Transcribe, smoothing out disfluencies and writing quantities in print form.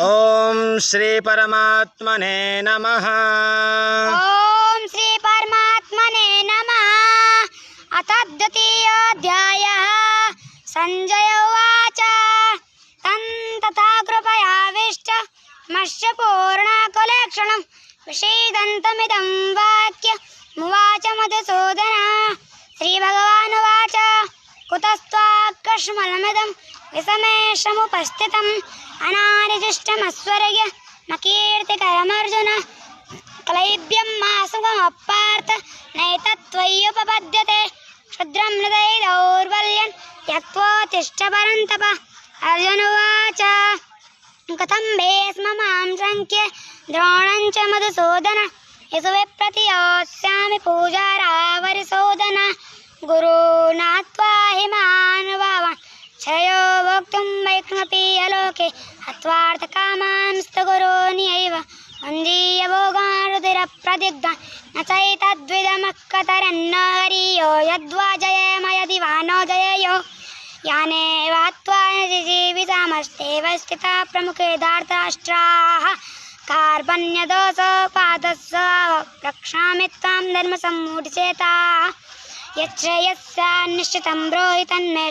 ओम श्री परमात्मने नमः। ओम श्री परमात्मने नमः। अथ द्वितीयोऽध्यायः। संजय उवाच तं तथा कृपयाविष्टमस्य पूर्णाकुलेक्षणं विषीदन्तमिदं वाक्यमुवाच मधुसूदनः। श्रीभगवानुवाच कुतस्त्वाकस्मलमिदं विषमेशमुपस्थितम् अनादिजुष्टमस्वर्ग्य न कीर्तिकरमर्जुन क्लैब्यं मासुगमपार्थ नैतत्त्वय्युपपद्यते क्षुद्रं हृदये दौर्बल्यं त्यक्त्वोत्तिष्ठ परन्तप। अर्जुन उवाच कथं भेस्म मां शङ्क्य द्रोणं च मधुसूदन यतो विप्रतियोत्स्यामि पूजारावरिसूदन गुरुणात्वा हि महानुभावान् श्रेयो भोक्तुं वैष्णवपि अलोके हत्वार्थकामांस्तु गुरोनियैव वन्दीय भोगान् रुधिरप्रदिग्धान् न चैतद्विदमक्कतरन्न हरियो यद्वा जयेम यदि वा नो जयेयो यानेव हत्वा जीवितामस्तेव स्थिता प्रमुखे धार्तराष्ट्राः कार्पण्यदोषोपादस्स रक्षामि त्वां धर्मसम्मूढचेताः यच्छ्रेयस्यान्निश्चितं ब्रूहि तन्मे